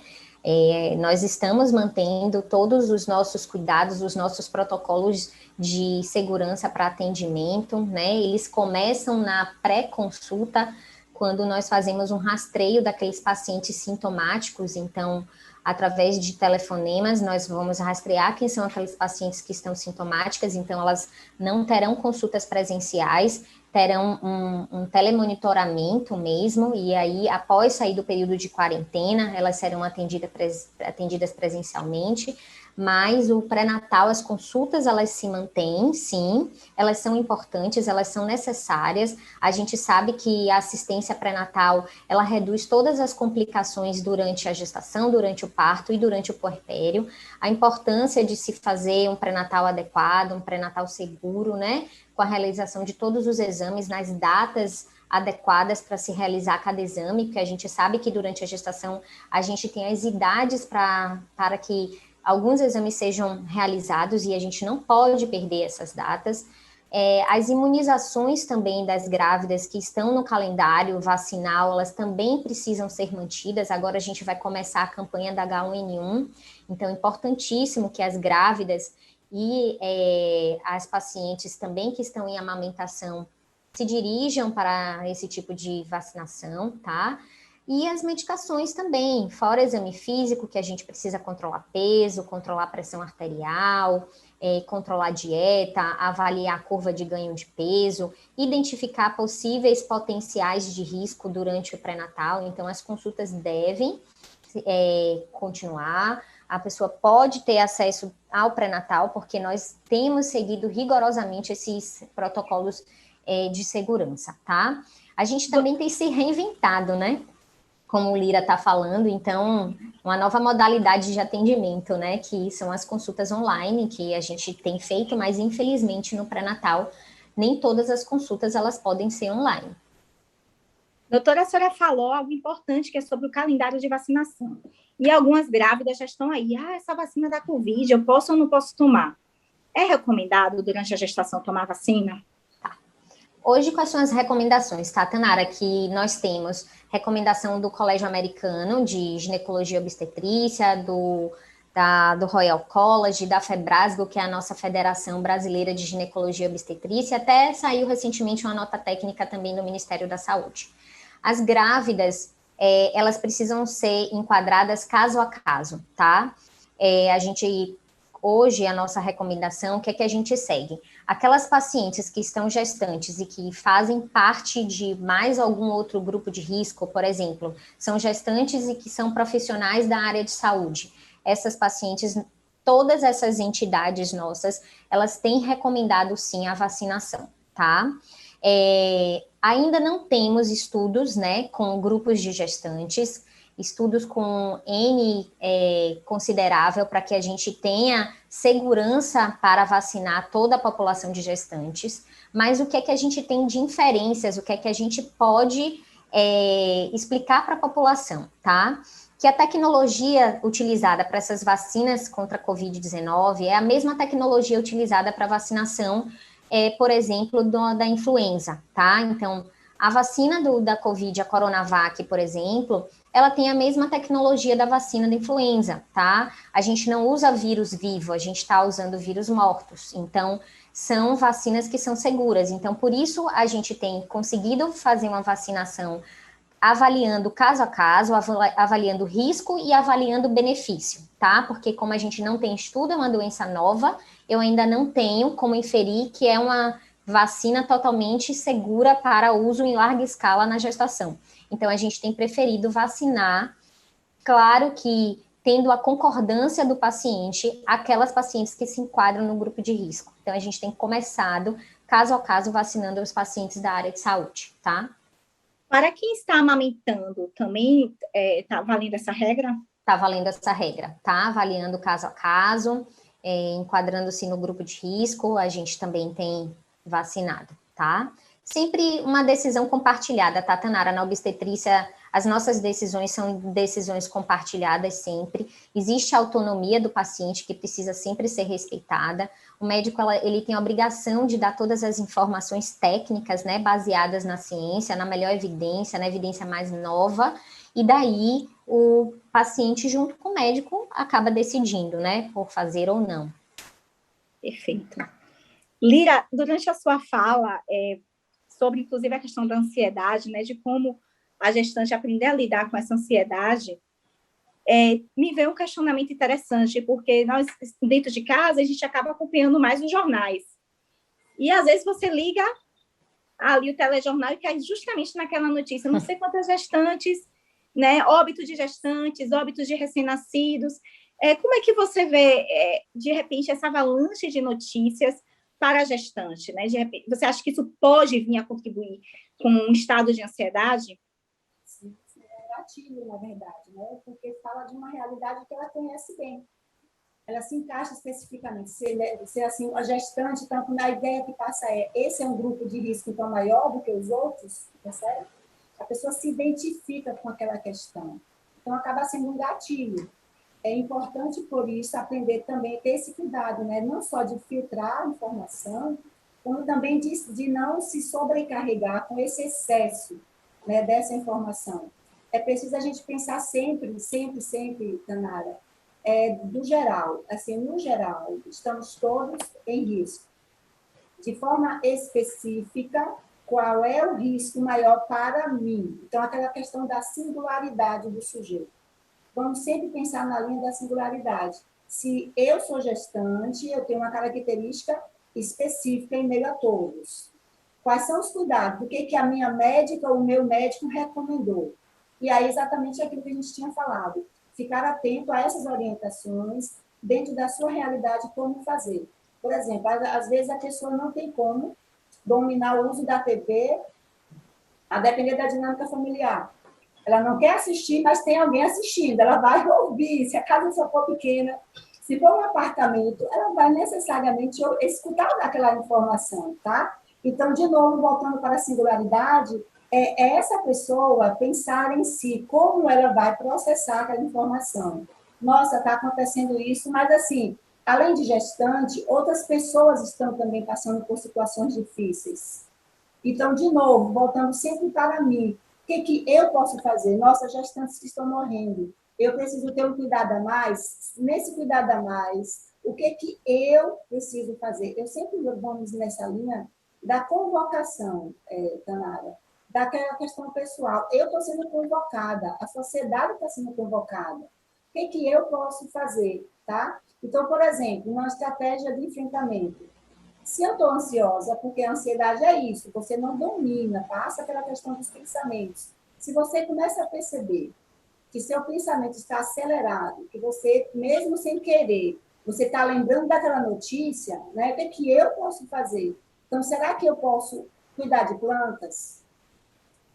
Nós estamos mantendo todos os nossos cuidados, os nossos protocolos de segurança para atendimento, né? Eles começam na pré-consulta, quando nós fazemos um rastreio daqueles pacientes sintomáticos, então, através de telefonemas, nós vamos rastrear quem são aqueles pacientes que estão sintomáticas, então elas não terão consultas presenciais, terão um telemonitoramento mesmo, e aí, após sair do período de quarentena, elas serão atendidas presencialmente, mas o pré-natal, as consultas, elas se mantêm, sim, elas são importantes, elas são necessárias, a gente sabe que a assistência pré-natal, ela reduz todas as complicações durante a gestação, durante o parto e durante o puerpério, a importância de se fazer um pré-natal adequado, um pré-natal seguro, né, com a realização de todos os exames nas datas adequadas para se realizar cada exame, porque a gente sabe que durante a gestação a gente tem as idades para que alguns exames sejam realizados e a gente não pode perder essas datas. As imunizações também das grávidas que estão no calendário vacinal, elas também precisam ser mantidas. Agora a gente vai começar a campanha da H1N1, então é importantíssimo que as grávidas e as pacientes também que estão em amamentação se dirijam para esse tipo de vacinação, tá? E as medicações também, fora exame físico, que a gente precisa controlar peso, controlar pressão arterial, controlar a dieta, avaliar a curva de ganho de peso, identificar possíveis potenciais de risco durante o pré-natal. Então, as consultas devem continuar. A pessoa pode ter acesso ao pré-natal, porque nós temos seguido rigorosamente esses protocolos de segurança, tá? A gente também tem se reinventado, né? Como o Lira está falando, então, uma nova modalidade de atendimento, né? Que são as consultas online, que a gente tem feito, mas infelizmente no pré-natal, nem todas as consultas elas podem ser online. Doutora, a senhora falou algo importante, que é sobre o calendário de vacinação. E algumas grávidas já estão aí. Essa vacina da Covid, eu posso ou não posso tomar? É recomendado durante a gestação tomar vacina? Tá. Hoje, quais são as recomendações, tá, Tanara? Que nós temos recomendação do Colégio Americano de Ginecologia e Obstetrícia, do Royal College, da FEBRASGO, que é a nossa Federação Brasileira de Ginecologia e Obstetrícia, até saiu recentemente uma nota técnica também do Ministério da Saúde. As grávidas, elas precisam ser enquadradas caso a caso, tá? Hoje, a nossa recomendação, o que é que a gente segue? Aquelas pacientes que estão gestantes e que fazem parte de mais algum outro grupo de risco, por exemplo, são gestantes e que são profissionais da área de saúde. Essas pacientes, todas essas entidades nossas, elas têm recomendado sim a vacinação, tá? Ainda não temos estudos, né, com grupos de gestantes, estudos com N considerável para que a gente tenha segurança para vacinar toda a população de gestantes, mas o que é que a gente tem de inferências, o que é que a gente pode explicar para a população, tá? Que a tecnologia utilizada para essas vacinas contra a Covid-19 é a mesma tecnologia utilizada para vacinação, por exemplo, da influenza, tá? Então, a vacina da Covid, a Coronavac, por exemplo, ela tem a mesma tecnologia da vacina da influenza, tá? A gente não usa vírus vivo, a gente está usando vírus mortos. Então, são vacinas que são seguras. Então, por isso, a gente tem conseguido fazer uma vacinação avaliando caso a caso, avaliando risco e avaliando benefício, tá? Porque como a gente não tem estudo, é uma doença nova, eu ainda não tenho como inferir que é uma vacina totalmente segura para uso em larga escala na gestação. Então, a gente tem preferido vacinar. Claro que tendo a concordância do paciente, aquelas pacientes que se enquadram no grupo de risco. Então, a gente tem começado, caso a caso, vacinando os pacientes da área de saúde, tá? Para quem está amamentando, também está valendo essa regra? Está valendo essa regra, tá? Avaliando caso a caso, enquadrando-se no grupo de risco, a gente também tem vacinado, tá? Sempre uma decisão compartilhada, tá, Tanara? Na obstetrícia, as nossas decisões são decisões compartilhadas sempre. Existe a autonomia do paciente que precisa sempre ser respeitada. O médico, ele tem a obrigação de dar todas as informações técnicas, né, baseadas na ciência, na melhor evidência, na evidência mais nova, e daí o paciente, junto com o médico, acaba decidindo, né, por fazer ou não. Perfeito. Lira, durante a sua fala, sobre, inclusive, a questão da ansiedade, né, de como a gestante aprender a lidar com essa ansiedade, me veio um questionamento interessante, porque nós, dentro de casa, a gente acaba acompanhando mais os jornais. E, às vezes, você liga ali o telejornal e cai justamente naquela notícia, não sei quantas gestantes, né, óbito de gestantes, óbitos de recém-nascidos. Como é que você vê, de repente, essa avalanche de notícias para a gestante, né? De repente, você acha que isso pode vir a contribuir com um estado de ansiedade? Sim, é gatilho, na verdade, né? Porque fala de uma realidade que ela conhece bem. Ela se encaixa especificamente. Se assim, a gestante, então, na ideia que passa esse é um grupo de risco então maior do que os outros, percebe? A pessoa se identifica com aquela questão. Então, acaba sendo um gatilho. É importante, por isso, aprender também a ter esse cuidado, né? Não só de filtrar a informação, como também de não se sobrecarregar com esse excesso, né, dessa informação. É preciso a gente pensar sempre, Tanara, do geral. Assim, no geral, estamos todos em risco. De forma específica, qual é o risco maior para mim? Então, aquela questão da singularidade do sujeito. Vamos sempre pensar na linha da singularidade. Se eu sou gestante, eu tenho uma característica específica em meio a todos. Quais são os cuidados? O que a minha médica ou o meu médico recomendou? E aí, exatamente aquilo que a gente tinha falado. Ficar atento a essas orientações dentro da sua realidade, como fazer. Por exemplo, às vezes a pessoa não tem como dominar o uso da TV, a depender da dinâmica familiar. Ela não quer assistir, mas tem alguém assistindo. Ela vai ouvir. Se a casa só for pequena, se for um apartamento, ela vai necessariamente escutar aquela informação, tá? Então, de novo, voltando para a singularidade, é essa pessoa pensar em si, como ela vai processar aquela informação. Nossa, está acontecendo isso, mas assim, além de gestante, outras pessoas estão também passando por situações difíceis. Então, de novo, voltando sempre para mim, o que eu posso fazer? Nossa, gestantes que estão morrendo. Eu preciso ter um cuidado a mais. Nesse cuidado a mais, o que eu preciso fazer? Eu sempre vamos nessa linha da convocação, Tanara, daquela questão pessoal. Eu estou sendo convocada, a sociedade está sendo convocada. O que eu posso fazer? Tá? Então, por exemplo, uma estratégia de enfrentamento. Se eu estou ansiosa, porque a ansiedade é isso, você não domina, passa pela questão dos pensamentos. Se você começa a perceber que seu pensamento está acelerado, que você, mesmo sem querer, você está lembrando daquela notícia, né? O que eu posso fazer? Então, será que eu posso cuidar de plantas?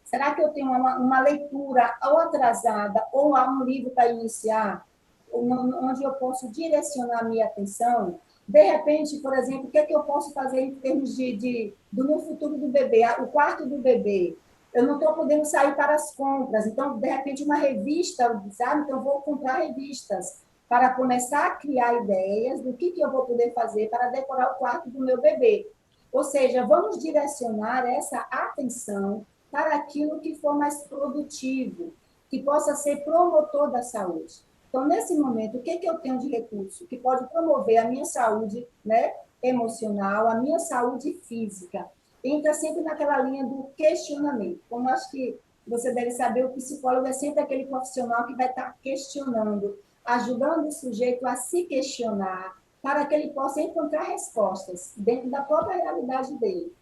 Será que eu tenho uma leitura ou atrasada, ou há um livro para iniciar, onde eu posso direcionar a minha atenção? De repente, por exemplo, o que eu posso fazer em termos do meu futuro do bebê, o quarto do bebê? Eu não estou podendo sair para as compras, então, de repente, uma revista, sabe? Então, eu vou comprar revistas para começar a criar ideias do que eu vou poder fazer para decorar o quarto do meu bebê. Ou seja, vamos direcionar essa atenção para aquilo que for mais produtivo, que possa ser promotor da saúde. Então, nesse momento, o que eu tenho de recurso que pode promover a minha saúde, né, emocional, a minha saúde física? Entra sempre naquela linha do questionamento. Como acho que você deve saber, o psicólogo é sempre aquele profissional que vai estar questionando, ajudando o sujeito a se questionar, para que ele possa encontrar respostas dentro da própria realidade dele.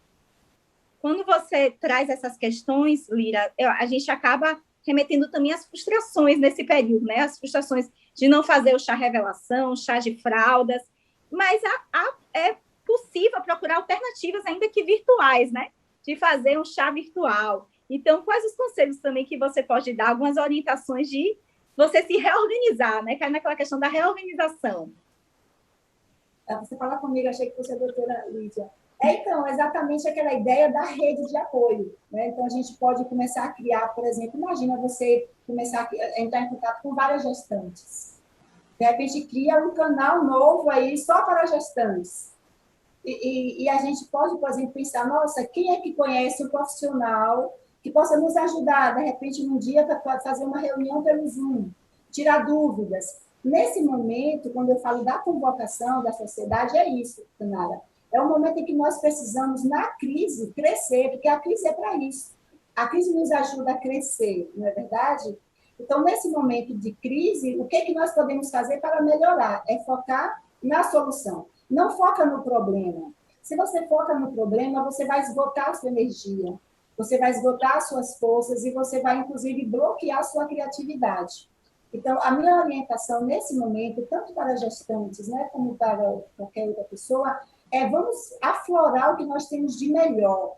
Quando você traz essas questões, Lira, a gente acaba remetendo também às frustrações nesse período, né? As frustrações de não fazer o chá revelação, chá de fraldas, mas é possível procurar alternativas, ainda que virtuais, né? De fazer um chá virtual. Então, quais os conselhos também que você pode dar, algumas orientações de você se reorganizar, né? Cai naquela questão da reorganização. Você fala comigo, achei que fosse a doutora Lídia. Então, exatamente aquela ideia da rede de apoio, né? Então, a gente pode começar a criar, por exemplo, imagina você começar a entrar em contato com várias gestantes. De repente, cria um canal novo aí só para gestantes. E a gente pode, por exemplo, pensar, nossa, quem é que conhece um profissional que possa nos ajudar, de repente, num dia, para fazer uma reunião pelo Zoom, tirar dúvidas. Nesse momento, quando eu falo da convocação da sociedade, é isso, Tanara. É o momento em que nós precisamos, na crise, crescer, porque a crise é para isso. A crise nos ajuda a crescer, não é verdade? Então, nesse momento de crise, o que é que nós podemos fazer para melhorar? É focar na solução. Não foca no problema. Se você foca no problema, você vai esgotar a sua energia, você vai esgotar as suas forças e você vai, inclusive, bloquear a sua criatividade. Então, a minha orientação nesse momento, tanto para gestantes, né, como para qualquer outra pessoa, vamos aflorar o que nós temos de melhor.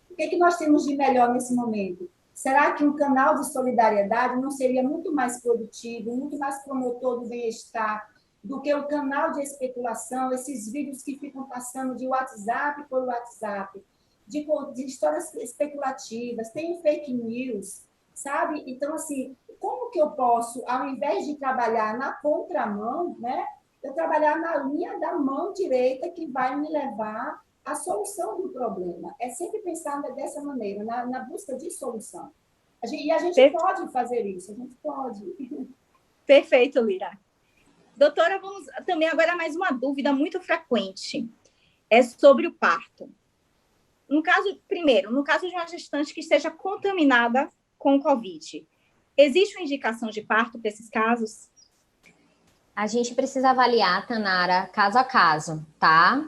O que é que nós temos de melhor nesse momento? Será que um canal de solidariedade não seria muito mais produtivo, muito mais promotor do bem-estar, do que o canal de especulação, esses vídeos que ficam passando de WhatsApp por WhatsApp, de histórias especulativas, tem fake news, sabe? Então, assim, como que eu posso, ao invés de trabalhar na contramão, né, eu trabalhar na linha da mão direita que vai me levar à solução do problema? É sempre pensar dessa maneira, na busca de solução. E a gente pode fazer isso, a gente pode. Perfeito, Lira. Doutora, vamos também agora mais uma dúvida muito frequente. É sobre o parto. No caso de uma gestante que esteja contaminada com o Covid, existe uma indicação de parto para esses casos? A gente precisa avaliar, Tanara, caso a caso, tá?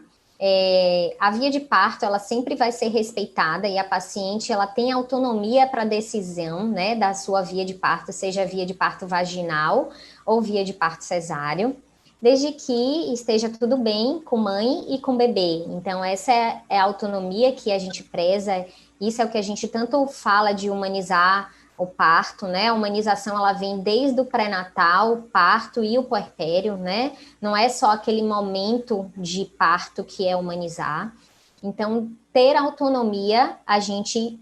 A via de parto, ela sempre vai ser respeitada e a paciente, ela tem autonomia para decisão, né, da sua via de parto, seja via de parto vaginal ou via de parto cesáreo, desde que esteja tudo bem com mãe e com bebê. Então, essa é a autonomia que a gente preza, isso é o que a gente tanto fala de humanizar o parto, né? A humanização, ela vem desde o pré-natal, o parto e o puerpério, né? Não é só aquele momento de parto que é humanizar. Então, ter autonomia, a gente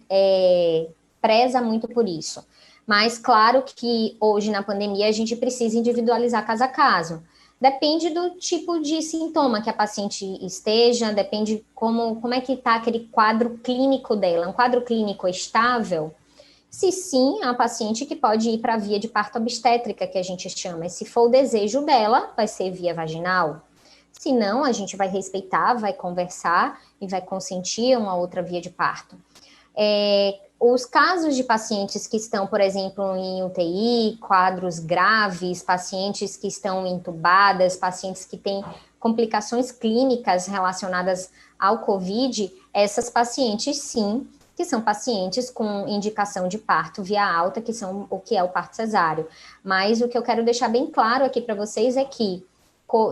preza muito por isso. Mas, claro que hoje, na pandemia, a gente precisa individualizar caso a caso. Depende do tipo de sintoma que a paciente esteja, depende como é que está aquele quadro clínico dela. Um quadro clínico estável, se sim, a paciente que pode ir para a via de parto obstétrica, que a gente chama. E se for o desejo dela, vai ser via vaginal. Se não, a gente vai respeitar, vai conversar e vai consentir uma outra via de parto. Os casos de pacientes que estão, por exemplo, em UTI, quadros graves, pacientes que estão entubadas, pacientes que têm complicações clínicas relacionadas ao COVID, essas pacientes, sim, que são pacientes com indicação de parto via alta, que são o que é o parto cesáreo. Mas o que eu quero deixar bem claro aqui para vocês é que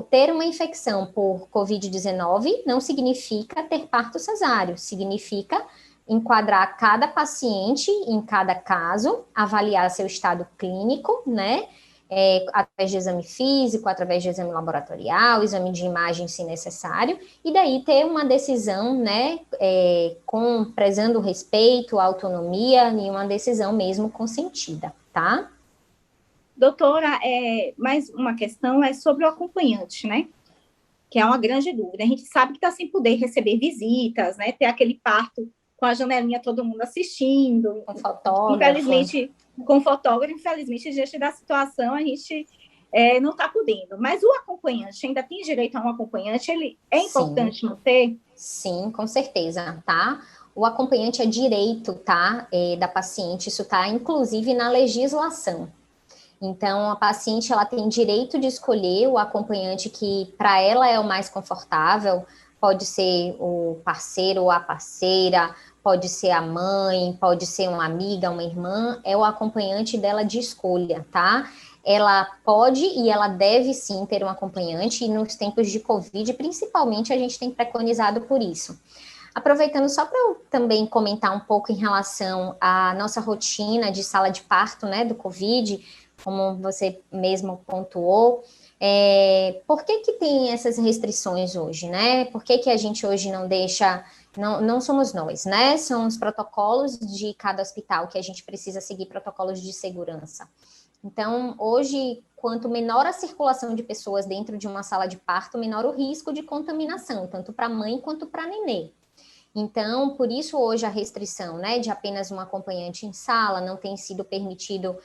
ter uma infecção por COVID-19 não significa ter parto cesáreo, significa enquadrar cada paciente em cada caso, avaliar seu estado clínico, né? Através de exame físico, através de exame laboratorial, exame de imagem, se necessário, e daí ter uma decisão, né, prezando o respeito, a autonomia, e uma decisão mesmo consentida, tá? Doutora, mais uma questão é sobre o acompanhante, né? Que é uma grande dúvida. A gente sabe que está sem poder receber visitas, né? Ter aquele parto com a janelinha, todo mundo assistindo. Com fotógrafo. Infelizmente, com fotógrafo, infelizmente, diante da situação, a gente não está podendo. Mas o acompanhante, ainda tem direito a um acompanhante? Ele é importante não ter? Sim, com certeza, tá? O acompanhante é direito, tá? Da paciente, isso tá, inclusive, na legislação. Então, a paciente, ela tem direito de escolher o acompanhante que, para ela, é o mais confortável. Pode ser o parceiro ou a parceira, pode ser a mãe, pode ser uma amiga, uma irmã, é o acompanhante dela de escolha, tá? Ela pode e ela deve sim ter um acompanhante, e nos tempos de Covid, principalmente, a gente tem preconizado por isso. Aproveitando só para eu também comentar um pouco em relação à nossa rotina de sala de parto, né, do Covid, como você mesmo pontuou, por que que tem essas restrições hoje, né? Por que que a gente hoje não deixa, não somos nós, né? São os protocolos de cada hospital que a gente precisa seguir protocolos de segurança. Então, hoje, quanto menor a circulação de pessoas dentro de uma sala de parto, menor o risco de contaminação, tanto para a mãe quanto para a nenê. Então, por isso hoje a restrição, né, de apenas um acompanhante em sala, não tem sido permitido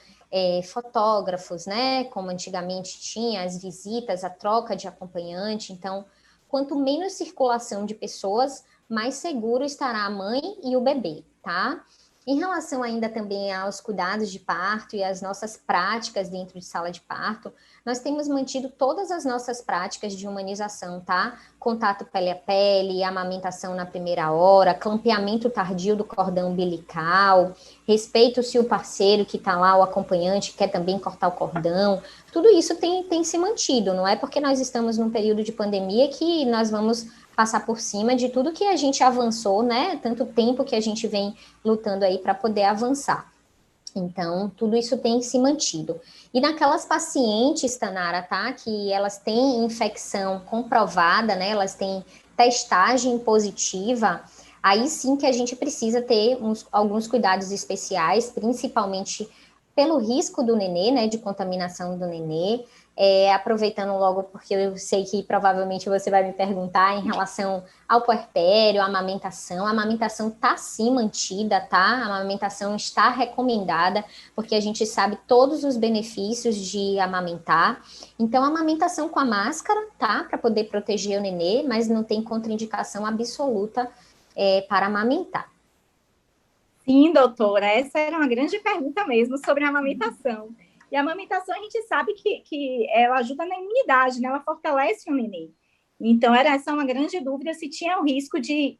fotógrafos, né, como antigamente tinha, as visitas, a troca de acompanhante. Então, quanto menos circulação de pessoas, mais seguro estará a mãe e o bebê, tá? Em relação ainda também aos cuidados de parto e as nossas práticas dentro de sala de parto, nós temos mantido todas as nossas práticas de humanização, tá? Contato pele a pele, amamentação na primeira hora, clampeamento tardio do cordão umbilical, respeito se o parceiro que está lá, o acompanhante, quer também cortar o cordão. Tudo isso tem se mantido, não é porque nós estamos num período de pandemia que nós vamos passar por cima de tudo que a gente avançou, né? Tanto tempo que a gente vem lutando aí para poder avançar. Então, tudo isso tem se mantido. E naquelas pacientes, Tanara, tá? Que elas têm infecção comprovada, né? Elas têm testagem positiva, aí sim que a gente precisa ter alguns cuidados especiais, principalmente pelo risco do nenê, né? De contaminação do nenê. Aproveitando logo, porque eu sei que provavelmente você vai me perguntar em relação ao puerpério, a amamentação está sim mantida, tá? A amamentação está recomendada, porque a gente sabe todos os benefícios de amamentar. Então, a amamentação com a máscara, tá? Para poder proteger o nenê, mas não tem contraindicação absoluta para amamentar. Sim, doutora, essa era uma grande pergunta mesmo sobre a amamentação. E a amamentação, a gente sabe que ela ajuda na imunidade, né? Ela fortalece o nenê. Então, essa uma grande dúvida se tinha o risco de,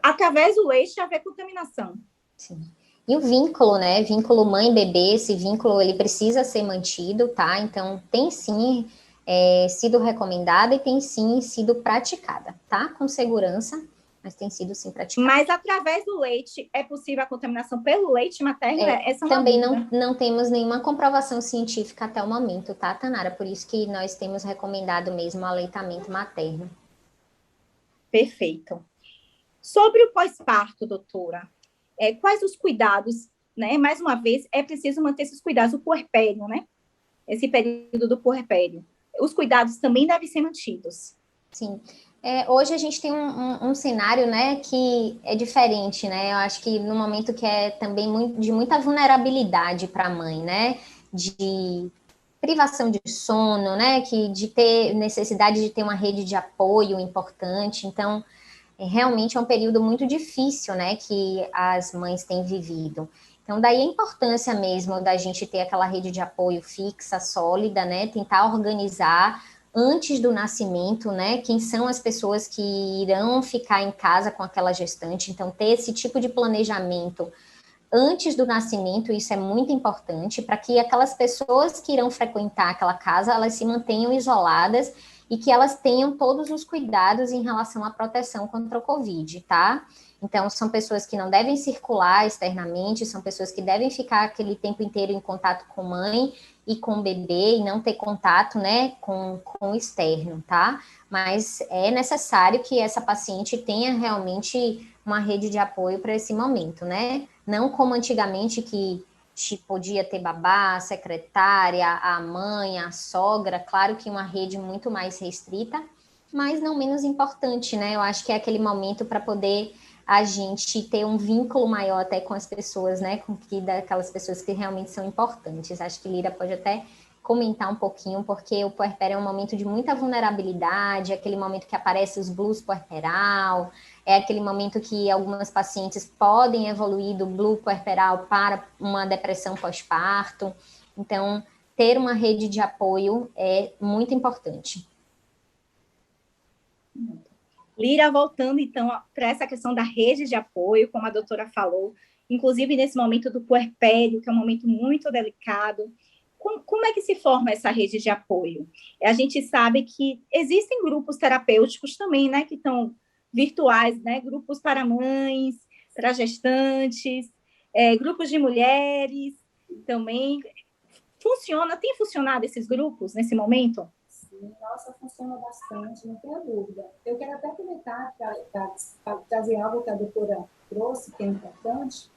através do leite, haver contaminação. Sim. E o vínculo, né? Vínculo mãe-bebê, esse vínculo, ele precisa ser mantido, tá? Então, tem sim sido recomendada e tem sim sido praticada, tá? Com segurança, mas tem sido sim praticada. Mas através do leite, é possível a contaminação pelo leite materno? Essa é uma também dúvida. não temos nenhuma comprovação científica até o momento, tá, Tanara? Por isso que nós temos recomendado mesmo o aleitamento materno. Perfeito. Sobre o pós-parto, doutora, quais os cuidados, né? Mais uma vez, é preciso manter esses cuidados, o puerpério, né? Esse período do puerpério. Os cuidados também devem ser mantidos. Sim. Hoje a gente tem um cenário, né, que é diferente, né? Eu acho que no momento que é também de muita vulnerabilidade para a mãe, né? De privação de sono, né? De ter necessidade de ter uma rede de apoio importante. Então, realmente é um período muito difícil, né? Que as mães têm vivido. Então, daí a importância mesmo da gente ter aquela rede de apoio fixa, sólida, né? Tentar organizar antes do nascimento, né? Quem são as pessoas que irão ficar em casa com aquela gestante. Então, ter esse tipo de planejamento antes do nascimento, isso é muito importante para que aquelas pessoas que irão frequentar aquela casa, elas se mantenham isoladas e que elas tenham todos os cuidados em relação à proteção contra o Covid, tá? Então, são pessoas que não devem circular externamente, são pessoas que devem ficar aquele tempo inteiro em contato com mãe e com o bebê e não ter contato, né, com o externo, tá? Mas é necessário que essa paciente tenha realmente uma rede de apoio para esse momento, né? Não como antigamente que podia ter babá, a secretária, a mãe, a sogra, claro que uma rede muito mais restrita, mas não menos importante, né? Eu acho que é aquele momento para poder a gente ter um vínculo maior até com as pessoas, né? Daquelas pessoas que realmente são importantes. Acho que Lira pode até comentar um pouquinho, porque o puerpério é um momento de muita vulnerabilidade, é aquele momento que aparece os blues puerperal, é aquele momento que algumas pacientes podem evoluir do blue puerperal para uma depressão pós-parto. Então, ter uma rede de apoio é muito importante. Lira, voltando, então, para essa questão da rede de apoio, como a doutora falou, inclusive nesse momento do puerpério, que é um momento muito delicado, como é que se forma essa rede de apoio? A gente sabe que existem grupos terapêuticos também, né, que estão virtuais, né, grupos para mães, para gestantes, grupos de mulheres também. Tem funcionado esses grupos nesse momento? Sim, nossa, funciona bastante, não tenha dúvida. Eu quero até aproveitar para trazer algo que a doutora trouxe, que é importante,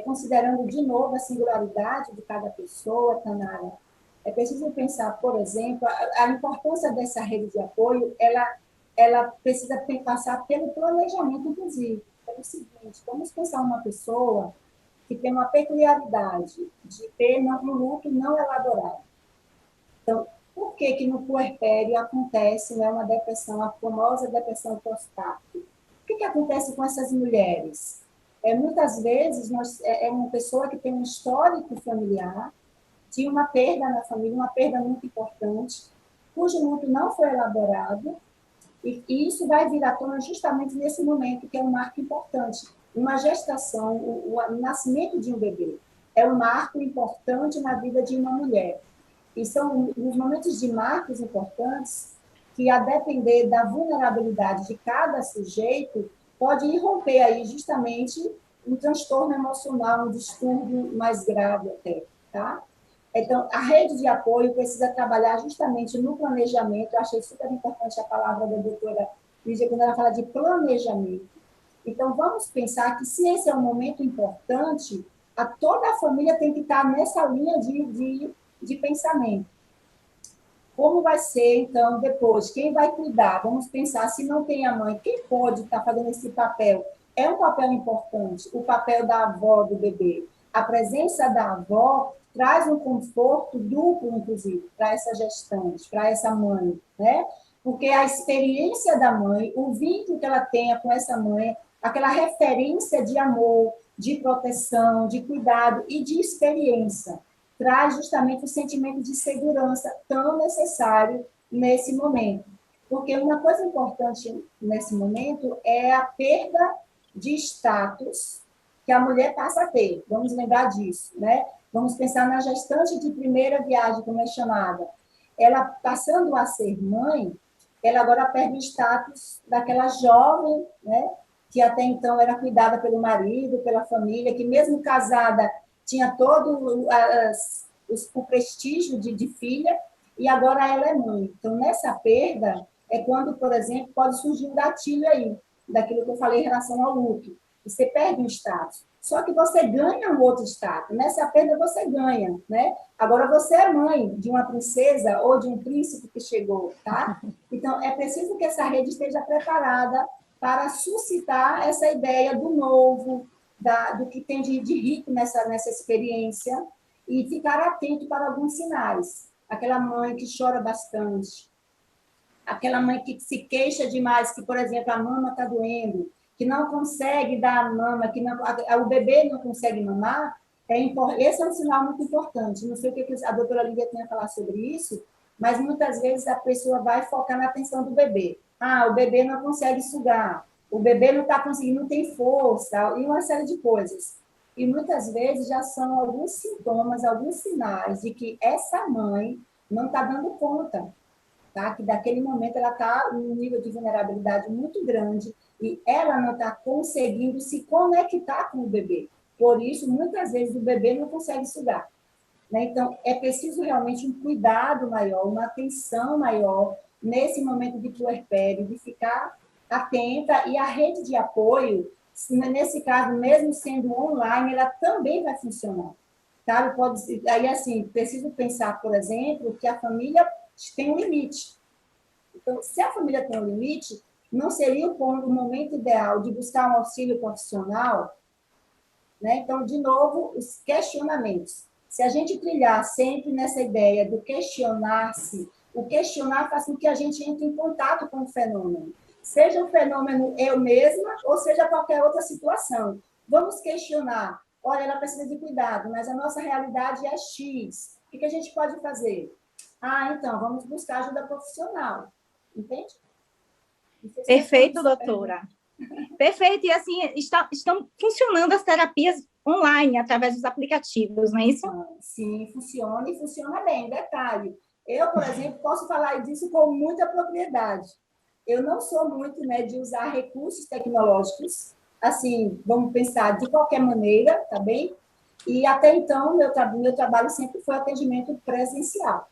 considerando de novo a singularidade de cada pessoa, Tanara. É preciso pensar, por exemplo, a importância dessa rede de apoio, ela precisa passar pelo planejamento, inclusive. É o seguinte, vamos pensar uma pessoa que tem uma peculiaridade de ter um luto não elaborado. Então, por que que no puerpério acontece, né, uma depressão, a famosa depressão pós-parto? O que acontece com essas mulheres? Muitas vezes, é uma pessoa que tem um histórico familiar de uma perda na família, uma perda muito importante, cujo luto não foi elaborado, e isso vai vir à tona justamente nesse momento, que é um marco importante. Uma gestação, o nascimento de um bebê, é um marco importante na vida de uma mulher. E são os momentos de marcos importantes que, a depender da vulnerabilidade de cada sujeito, pode irromper aí justamente um transtorno emocional, um distúrbio mais grave até, tá? Então, a rede de apoio precisa trabalhar justamente no planejamento. Eu achei super importante a palavra da doutora Lídia, quando ela fala de planejamento. Então, vamos pensar que, se esse é um momento importante, toda a família tem que estar nessa linha de pensamento. Como vai ser, então, depois? Quem vai cuidar? Vamos pensar, se não tem a mãe, quem pode estar fazendo esse papel? É um papel importante, o papel da avó do bebê. A presença da avó traz um conforto duplo, inclusive, para essa gestante, para essa mãe, né? Porque a experiência da mãe, o vínculo que ela tenha com essa mãe, aquela referência de amor, de proteção, de cuidado e de experiência, traz justamente o sentimento de segurança tão necessário nesse momento. Porque uma coisa importante nesse momento é a perda de status que a mulher passa a ter. Vamos lembrar disso, né? Vamos pensar na gestante de primeira viagem, como é chamada. Ela, passando a ser mãe, ela agora perde o status daquela jovem, né? Que até então era cuidada pelo marido, pela família, que mesmo casada tinha todo o prestígio de filha, e agora ela é mãe. Então, nessa perda, é quando, por exemplo, pode surgir um gatilho aí, daquilo que eu falei em relação ao luto. Você perde um status, só que você ganha um outro status. Nessa perda, você ganha, né? Agora, você é mãe de uma princesa ou de um príncipe que chegou, tá? Então, é preciso que essa rede esteja preparada para suscitar essa ideia do novo, do que tem de rico nessa experiência, e ficar atento para alguns sinais. Aquela mãe que chora bastante, aquela mãe que se queixa demais, que, por exemplo, a mama está doendo, que não consegue dar a mama, o bebê não consegue mamar, esse é um sinal muito importante. Não sei o que a doutora Lívia tem a falar sobre isso, mas muitas vezes a pessoa vai focar na atenção do bebê. O bebê não consegue sugar, o bebê não está conseguindo, não tem força, e uma série de coisas. E muitas vezes já são alguns sintomas, alguns sinais de que essa mãe não está dando conta, tá? Que daquele momento ela está num nível de vulnerabilidade muito grande e ela não está conseguindo se conectar com o bebê. Por isso, muitas vezes, o bebê não consegue sugar, né? Então, é preciso realmente um cuidado maior, uma atenção maior nesse momento de puerpério, de ficar atenta, e a rede de apoio, nesse caso, mesmo sendo online, ela também vai funcionar. Tá? Aí, assim, preciso pensar, por exemplo, que a família tem um limite. Então, se a família tem um limite, não seria o momento ideal de buscar um auxílio profissional, né? Então, de novo, os questionamentos. Se a gente trilhar sempre nessa ideia do questionar-se, o questionar faz com que a gente entre em contato com o fenômeno. Seja o fenômeno eu mesma, ou seja qualquer outra situação. Vamos questionar. Olha, ela precisa de cuidado, mas a nossa realidade é X. O que a gente pode fazer? Então, vamos buscar ajuda profissional. Entende? Perfeito, doutora. Perfeito, e assim, estão funcionando as terapias online, através dos aplicativos, não é isso? Sim, funciona e funciona bem. Detalhe, eu, por exemplo, posso falar disso com muita propriedade. Eu não sou muito, né, de usar recursos tecnológicos, assim, vamos pensar de qualquer maneira, tá bem? E até então, meu trabalho sempre foi atendimento presencial.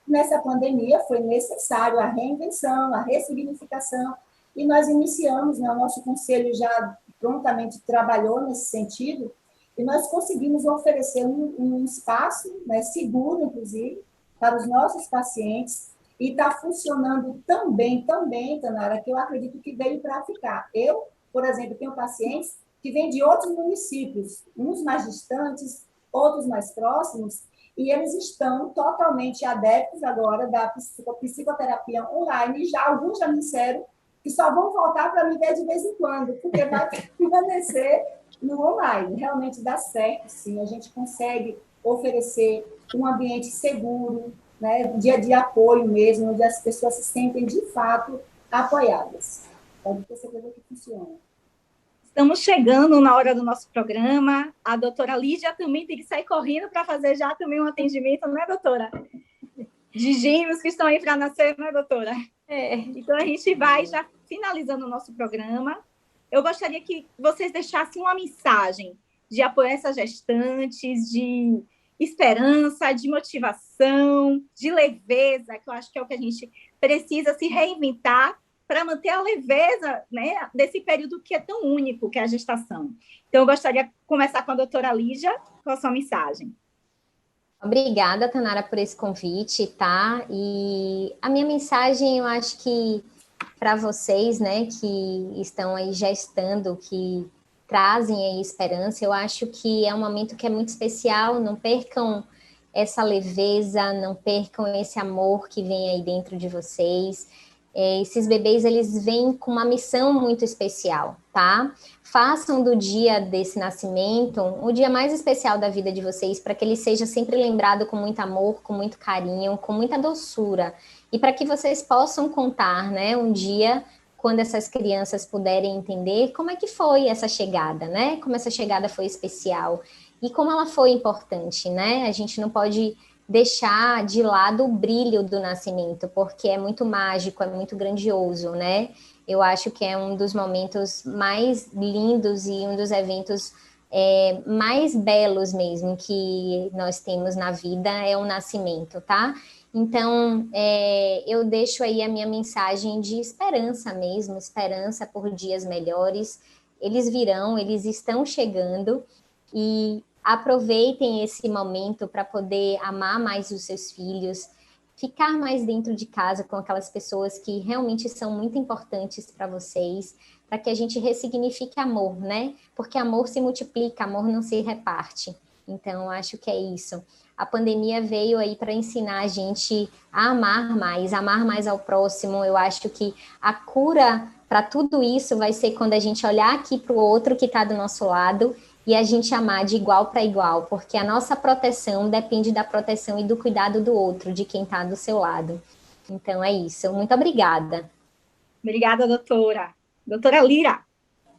Nessa pandemia, foi necessário a reinvenção, a ressignificação, e nós iniciamos, né, o nosso conselho já prontamente trabalhou nesse sentido, e nós conseguimos oferecer um espaço, né, seguro, inclusive, para os nossos pacientes, e está funcionando tão bem, Tanara, que eu acredito que veio para ficar. Eu, por exemplo, tenho pacientes que vêm de outros municípios, uns mais distantes, outros mais próximos, e eles estão totalmente adeptos agora da psicoterapia online, já alguns já me disseram que só vão voltar para me ver de vez em quando, porque vai permanecer no online. Realmente dá certo, sim, a gente consegue oferecer um ambiente seguro, né, de apoio mesmo, onde as pessoas se sentem, de fato, apoiadas. Pode ter certeza que funciona. Estamos chegando na hora do nosso programa. A doutora Lídia também tem que sair correndo para fazer já também um atendimento, não é, doutora? De gêmeos que estão aí para nascer, não é, doutora? Então, a gente vai já finalizando o nosso programa. Eu gostaria que vocês deixassem uma mensagem de apoio a essas gestantes, de esperança, de motivação, de leveza, que eu acho que é o que a gente precisa se reinventar para manter a leveza, né, desse período que é tão único, que é a gestação. Então, eu gostaria de começar com a doutora Lídia, com a sua mensagem. Obrigada, Tanara, por esse convite, tá? E a minha mensagem, eu acho que para vocês, né, que estão aí gestando, que trazem aí esperança, eu acho que é um momento que é muito especial, não percam essa leveza, não percam esse amor que vem aí dentro de vocês. Esses bebês, eles vêm com uma missão muito especial, tá? Façam do dia desse nascimento o dia mais especial da vida de vocês, para que ele seja sempre lembrado com muito amor, com muito carinho, com muita doçura, e para que vocês possam contar, né, um dia, quando essas crianças puderem entender como é que foi essa chegada, né? Como essa chegada foi especial e como ela foi importante, né? A gente não pode deixar de lado o brilho do nascimento, porque é muito mágico, é muito grandioso, né? Eu acho que é um dos momentos mais lindos e um dos eventos mais belos mesmo que nós temos na vida é o nascimento, tá? Então, eu deixo aí a minha mensagem de esperança mesmo, esperança por dias melhores. Eles virão, eles estão chegando, e aproveitem esse momento para poder amar mais os seus filhos, ficar mais dentro de casa com aquelas pessoas que realmente são muito importantes para vocês, para que a gente ressignifique amor, né? Porque amor se multiplica, amor não se reparte. Então, acho que é isso. A pandemia veio aí para ensinar a gente a amar mais ao próximo. Eu acho que a cura para tudo isso vai ser quando a gente olhar aqui para o outro que está do nosso lado e a gente amar de igual para igual, porque a nossa proteção depende da proteção e do cuidado do outro, de quem está do seu lado. Então é isso. Muito obrigada. Obrigada, doutora. Doutora Lira.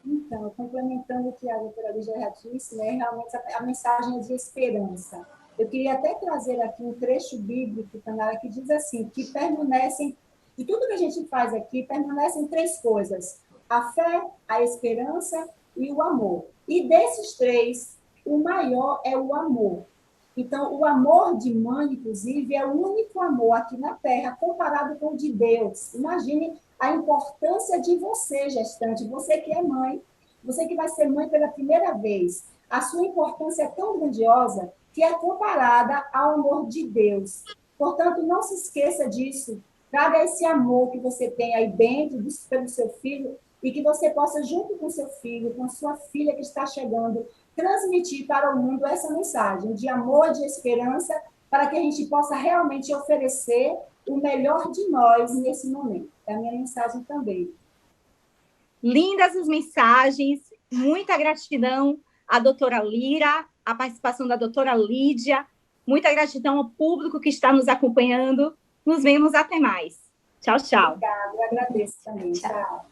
Então, complementando o que a doutora Lígia já disse, né, realmente a mensagem é de esperança. Eu queria até trazer aqui um trecho bíblico, Tanara, que diz assim, que permanecem, de tudo que a gente faz aqui, permanecem três coisas: a fé, a esperança e o amor. E desses três, o maior é o amor. Então, o amor de mãe, inclusive, é o único amor aqui na Terra comparado com o de Deus. Imagine a importância de você, gestante, você que é mãe, você que vai ser mãe pela primeira vez. A sua importância é tão grandiosa que é comparada ao amor de Deus. Portanto, não se esqueça disso. Traga esse amor que você tem aí dentro pelo seu filho e que você possa, junto com seu filho, com sua filha que está chegando, transmitir para o mundo essa mensagem de amor, de esperança, para que a gente possa realmente oferecer o melhor de nós nesse momento. É a minha mensagem também. Lindas as mensagens, muita gratidão à doutora Lira, à participação da doutora Lídia, muita gratidão ao público que está nos acompanhando. Nos vemos até mais. Tchau, tchau. Obrigada, eu agradeço também. Tchau.